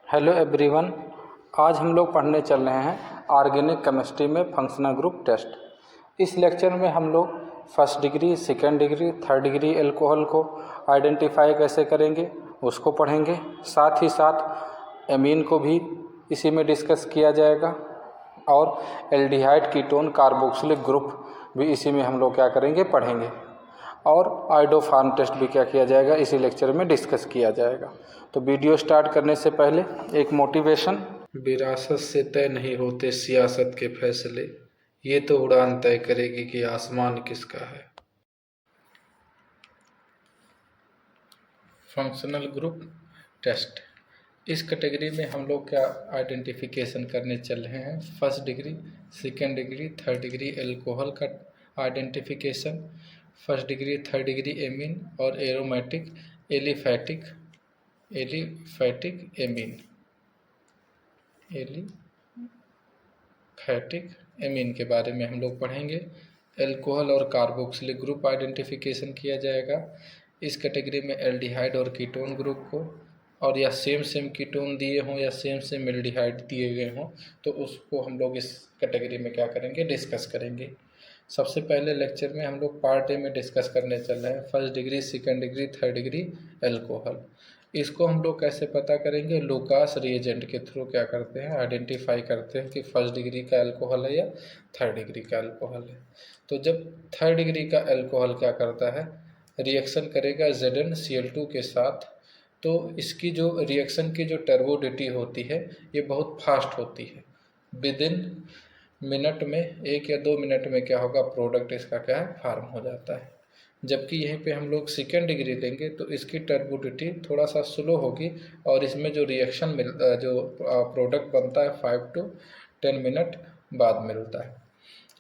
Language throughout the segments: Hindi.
Hello everyone. आज हम लोग पढ़ने चल रहे हैं ऑर्गेनिक केमिस्ट्री में फंक्शनल ग्रुप टेस्ट। इस लेक्चर में हम लोग first degree, second degree, third degree alcohol को आइडेंटिफाई कैसे करेंगे उसको पढ़ेंगे। साथ ही साथ एमीन को भी इसी में डिस्कस किया जाएगा और एल्डिहाइड, कीटोन, कार्बोक्सिलिक ग्रुप भी इसी में हम लोग क्या करेंगे, पढ़ेंगे। और आइडोफार्म टेस्ट भी क्या किया जाएगा, इसी लेक्चर में डिस्कस किया जाएगा। तो वीडियो स्टार्ट करने से पहले एक मोटिवेशन। विरासत से तय नहीं होते सियासत के फैसले, ये तो उड़ान तय करेगी कि आसमान किसका है। फंक्शनल ग्रुप टेस्ट, इस कैटेगरी में हम लोग क्या आइडेंटिफिकेशन करने चल रहे हैं। First degree, second degree, third degree alcohol का identification, first degree, third degree amine और एरोमेटिक एलिफैटिक एमीन एमीन के बारे में हम लोग पढ़ेंगे। एल्कोहल और कार्बोक्सिलिक ग्रुप आइडेंटिफिकेशन किया जाएगा। इस कैटेगरी में एल्डिहाइड और कीटोन ग्रुप को, और या सेम कीटोन दिए हों या सेम एल्डिहाइड दिए गए हों तो उसको हम लोग इस कैटेगरी में क्या करेंगे, डिस्कस करेंगे। सबसे पहले लेक्चर में हम लोग पार्ट ए में डिस्कस करने चल रहे हैं first degree, second degree, third degree alcohol. इसको हम लोग कैसे पता करेंगे, लुकास रिएजेंट के थ्रू क्या करते हैं, आइडेंटिफाई करते हैं कि फर्स्ट डिग्री का एल्कोहल है या थर्ड डिग्री का एल्कोहल है। तो जब थर्ड डिग्री का एल्कोहल क्या करता है, रिएक्शन करेगा ZnCl2 के साथ, तो इसकी जो रिएक्शन की जो टर्बोडिटी होती है ये बहुत फास्ट होती है। विदिन मिनट में, 1 या 2 मिनट में क्या होगा, प्रोडक्ट इसका क्या है, फार्म हो जाता है। जबकि यहीं पे हम लोग सेकेंड डिग्री लेंगे तो इसकी टर्बोडिटी थोड़ा सा स्लो होगी और इसमें जो रिएक्शन जो प्रोडक्ट बनता है 5 to 10 मिनट बाद मिलता है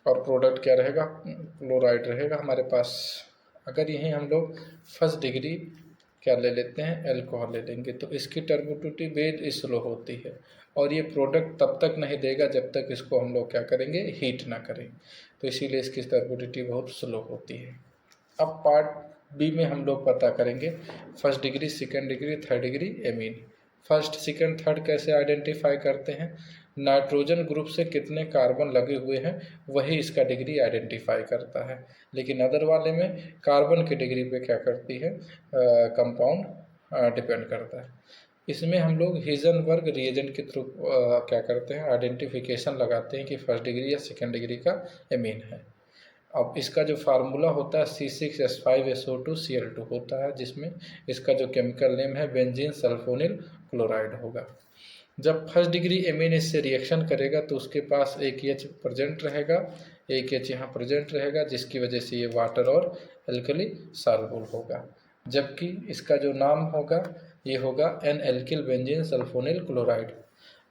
और प्रोडक्ट क्या रहेगा, क्लोराइड रहेगा हमारे पास। अगर यहीं हम लोग फर्स्ट डिग्री क्या ले लेते हैं, एल्कोहल ले लेंगे, तो इसकी टर्बोडिटी वेरी स्लो होती है और ये प्रोडक्ट तब तक नहीं देगा जब तक इसको हम लोग क्या करेंगे, हीट ना करें। तो इसीलिए इसकी टर्बोडिटी बहुत स्लो होती है। अब पार्ट बी में हम लोग पता करेंगे first degree, second degree, third degree amine. First, second, third कैसे आइडेंटिफाई करते हैं, नाइट्रोजन ग्रुप से कितने कार्बन लगे हुए हैं वही इसका डिग्री आइडेंटिफाई करता है। लेकिन अदर वाले में कार्बन की डिग्री पे क्या करती है, कंपाउंड डिपेंड करता है। इसमें हम लोग हिजनबर्ग रिएजेंट के थ्रू क्या करते हैं, आइडेंटिफिकेशन लगाते हैं कि फर्स्ट डिग्री या सेकेंड डिग्री का एमीन है। अब इसका जो फार्मूला होता है C6H5SO2Cl2 होता है, जिसमें इसका जो केमिकल नेम है बेंजीन सल्फोनिल क्लोराइड होगा। जब फर्स्ट डिग्री एमीन इससे रिएक्शन करेगा तो उसके पास एक H प्रेजेंट रहेगा, एक H यहाँ प्रेजेंट रहेगा, जिसकी वजह से ये वाटर और एल्कली सॉल्युबल होगा। जबकि इसका जो नाम होगा ये होगा N-एल्किल बेंजीन सल्फोनिल क्लोराइड।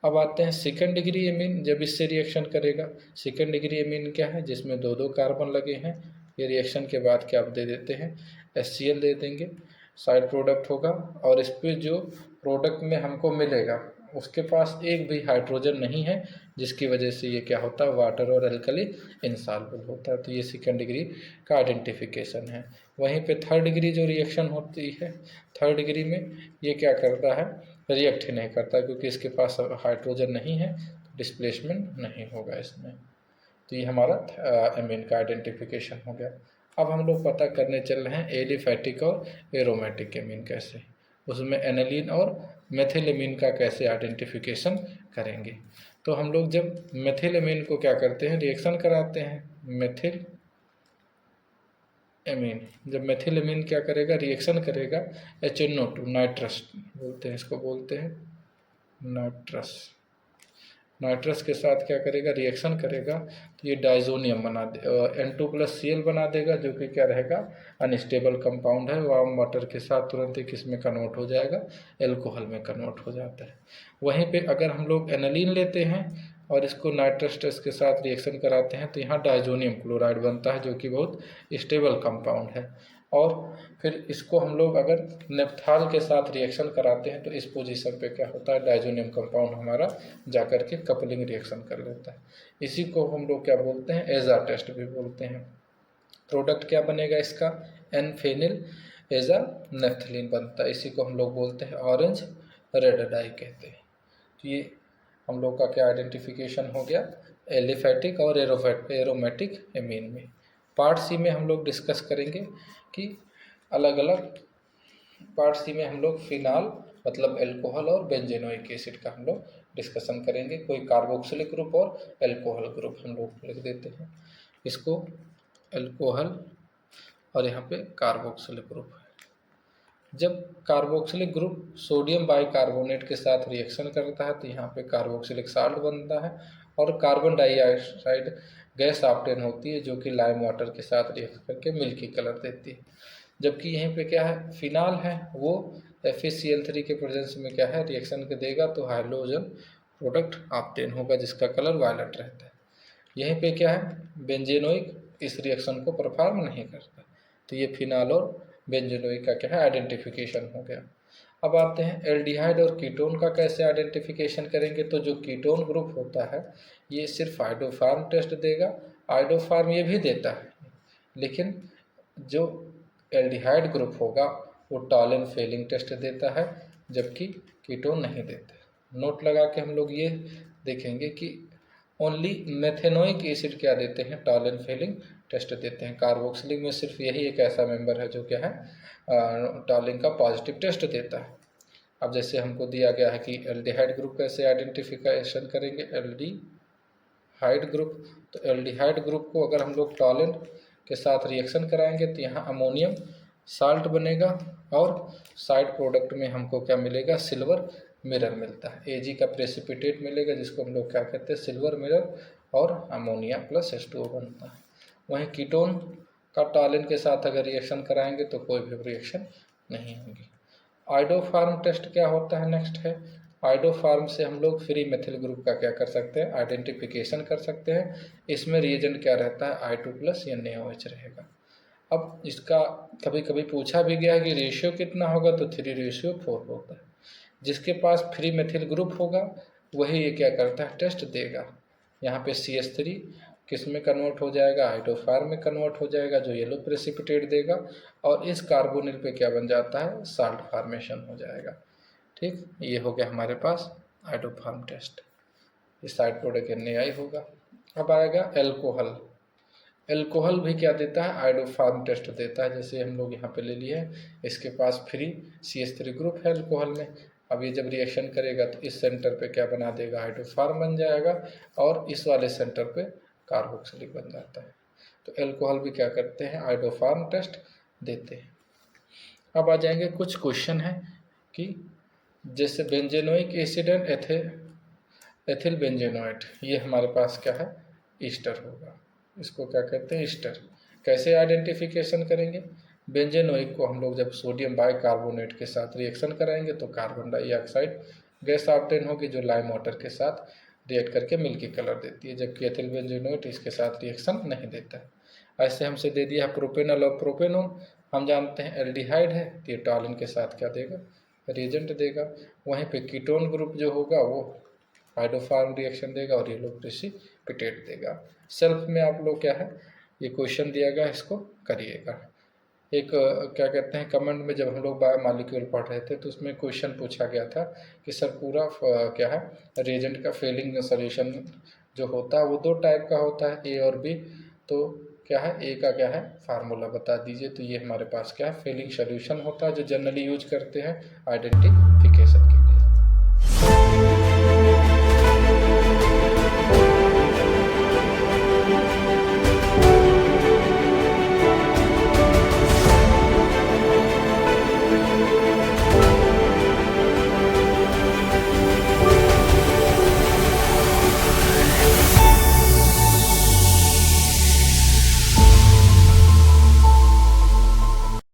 अब आते हैं सेकेंड डिग्री एमीन, जब इससे रिएक्शन करेगा। सेकेंड डिग्री एमीन क्या है, जिसमें 2 कार्बन लगे हैं। ये रिएक्शन के बाद क्या आप दे देते हैं, HCl दे देंगे, साइड प्रोडक्ट होगा। और इस पर जो प्रोडक्ट में हमको मिलेगा उसके पास एक भी हाइड्रोजन नहीं है, जिसकी वजह से ये क्या होता है, वाटर और एल्कली इनसॉल्युबल होता है। तो ये सेकेंड डिग्री का आइडेंटिफिकेशन है। वहीं पे थर्ड डिग्री जो रिएक्शन होती है, थर्ड डिग्री में ये क्या करता है, रिएक्ट ही नहीं करता, क्योंकि इसके पास हाइड्रोजन नहीं है, डिस्प्लेसमेंट नहीं होगा इसमें। तो ये हमारा एमीन का आइडेंटिफिकेशन हो गया। अब हम लोग पता करने चल रहे हैं एलिफैटिक और एरोमेटिक एमीन कैसे, उसमें एनालिन और मेथिलेमीन का कैसे आइडेंटिफिकेशन करेंगे। तो हम लोग जब मेथिलेमीन को क्या करते हैं, रिएक्शन कराते हैं। मेथिल एमीन, जब मेथिलेमीन क्या करेगा, रिएक्शन करेगा HNO2 नाइट्रस बोलते हैं, इसको बोलते हैं नाइट्रस। नाइट्रस के साथ क्या करेगा, रिएक्शन करेगा तो ये डाइजोनियम बना दे, N2+Cl बना देगा, जो कि क्या रहेगा, अनस्टेबल कंपाउंड है। वार्म वाटर के साथ तुरंत ही किसमें कन्वर्ट हो जाएगा, एल्कोहल में कन्वर्ट हो जाता है। वहीं पे अगर हम लोग एनालिन लेते हैं और इसको नाइट्रस टेस्ट के साथ रिएक्शन कराते हैं तो यहाँ डाइजोनियम क्लोराइड बनता है, जो कि बहुत स्टेबल कंपाउंड है। और फिर इसको हम लोग अगर नेप्थाल के साथ रिएक्शन कराते हैं तो इस पोजीशन पे क्या होता है, डाइजोनियम कंपाउंड हमारा जाकर के कपलिंग रिएक्शन कर लेता है। इसी को हम लोग क्या बोलते हैं, एजा टेस्ट भी बोलते हैं। प्रोडक्ट क्या बनेगा इसका, N-फेनिल एजा नेफ्थलीन बनता है। इसी को हम लोग बोलते हैं ऑरेंज रेड डाई कहते हैं। तो ये हम लोग का क्या आइडेंटिफिकेशन हो गया एलिफैटिक और एरोमेटिक एमीन में। पार्ट सी में हम लोग डिस्कस करेंगे कि अलग अलग पार्ट सी में हम लोग फिनाल मतलब अल्कोहल और बेंजेनोइक एसिड का हम लोग डिस्कशन करेंगे। कोई कार्बोक्सिलिक ग्रुप और अल्कोहल ग्रुप हम लोग लिख देते हैं इसको अल्कोहल और यहाँ पे कार्बोक्सिलिक ग्रुप है। जब कार्बोक्सिलिक ग्रुप सोडियम बाइकार्बोनेट के साथ रिएक्शन करता है तो यहाँ पे कार्बोक्सिलिक साल्ट बनता है और कार्बन डाइऑक्साइड गैस ऑब्टेन होती है जो कि लाइम वाटर के साथ रिएक्ट करके मिल्की कलर देती है। जबकि यहीं पे क्या है फिनाल है वो FeCl3 के प्रेजेंस में क्या है रिएक्शन के देगा तो हाइड्रोजन प्रोडक्ट ऑब्टेन होगा जिसका कलर वायलेट रहता है। यहीं पे क्या है बेंजेनोइक इस रिएक्शन को परफॉर्म नहीं करता। तो ये फिनाल और बेंजेनोइक का क्या है आइडेंटिफिकेशन हो गया। अब आते हैं एल्डिहाइड और कीटोन का कैसे आइडेंटिफिकेशन करेंगे। तो जो कीटोन ग्रुप होता है ये सिर्फ आइडोफार्म टेस्ट देगा। आइडोफार्म ये भी देता है लेकिन जो एल्डिहाइड ग्रुप होगा वो टॉलन फेलिंग टेस्ट देता है जबकि कीटोन नहीं देता। नोट लगा के हम लोग ये देखेंगे कि ओनली मेथेनोइक एसिड क्या देते हैं टॉलन फेलिंग टेस्ट देते हैं। कार्बोक्सिलिक में सिर्फ यही एक ऐसा मेंबर है जो क्या है टॉलिन का पॉजिटिव टेस्ट देता है। अब जैसे हमको दिया गया है कि एल्डिहाइड ग्रुप कैसे आइडेंटिफिकेशन करेंगे एल्डिहाइड ग्रुप। तो एल्डिहाइड ग्रुप को अगर हम लोग टॉलिन के साथ रिएक्शन कराएंगे तो यहाँ अमोनियम साल्ट बनेगा और साइड प्रोडक्ट में हमको क्या मिलेगा सिल्वर मिरर मिलता है। Ag का प्रेसिपिटेट मिलेगा जिसको हम लोग क्या कहते हैं सिल्वर मिरर और अमोनिया प्लस H2O बनता है। वहीं कीटोन का टॉलिन के साथ अगर रिएक्शन कराएंगे तो कोई भी रिएक्शन नहीं होगी। आइडोफार्म टेस्ट क्या होता है नेक्स्ट है आइडोफार्म से हम लोग फ्री मेथिल ग्रुप का क्या कर सकते हैं आइडेंटिफिकेशन कर सकते हैं। इसमें रिएजेंट क्या रहता है I2+ या NaOH रहेगा। अब इसका कभी कभी पूछा भी गया है कि रेशियो कितना होगा तो 3:4 होता है। जिसके पास फ्री मेथिल ग्रुप होगा वही ये क्या करता है टेस्ट देगा। यहाँ पे CH3 किस में कन्वर्ट हो जाएगा आइडोफार्म में कन्वर्ट हो जाएगा जो येलो प्रेसिपिटेट देगा और इस कार्बोनिल पे क्या बन जाता है साल्ट फॉर्मेशन हो जाएगा। ठीक ये हो गया हमारे पास आइडोफार्म टेस्ट। इस साइड प्रोडक्ट NaI होगा। अब आएगा एल्कोहल। एल्कोहल भी क्या देता है आइडोफार्म टेस्ट देता है। जैसे हम लोग यहाँ पे ले लिए हैं इसके पास फ्री CH3 ग्रुप है एल्कोहल में। अब ये जब रिएक्शन करेगा तो इस सेंटर पे क्या बना देगा आइडोफार्म बन जाएगा और इस वाले सेंटर पे कार्बोक्सिलिक बन जाता है। तो एल्कोहल भी क्या करते हैं आइडोफार्म टेस्ट देते हैं। अब आ जाएंगे कुछ क्वेश्चन है कि जैसे बेंजेनोइक एसिड एंड एथिल बेंजेनोएट ये हमारे पास क्या है ईस्टर होगा। इसको क्या कहते हैं ईस्टर। कैसे आइडेंटिफिकेशन करेंगे बेंजेनोइक को हम लोग जब सोडियम बाइकार्बोनेट के साथ रिएक्शन कराएंगे तो कार्बन डाइऑक्साइड गैस ऑब्टेन होगी जो लाइम वाटर के साथ रिएक्ट करके मिल्की कलर देती है जबकि एथिल बेंजेनोएट इसके साथ रिएक्शन नहीं देता है। ऐसे हमसे दे दिया है प्रोपेनॉल और प्रोपेनोन। हम जानते हैं एल्डिहाइड है तो ये टॉलिन के साथ क्या देगा रिएजेंट देगा। वहीं पे कीटोन ग्रुप जो होगा वो हाइड्रोफार्म रिएक्शन देगा और ये लोग प्रेसिपिटेट देगा। सेल्फ में आप लोग क्या है ये क्वेश्चन दिया गया इसको करिएगा। एक क्या कहते हैं कमेंट में जब हम लोग बायोमॉलिक्यूल पढ़ रहे थे तो उसमें क्वेश्चन पूछा गया था कि सर पूरा क्या है रिएजेंट का फेलिंग सॉल्यूशन जो होता है वो 2 टाइप का होता है A और B। तो क्या है A का क्या है फार्मूला बता दीजिए। तो ये हमारे पास क्या है फेलिंग सॉल्यूशन होता है जो जनरली यूज करते हैं आइडेंटिफिकेशन।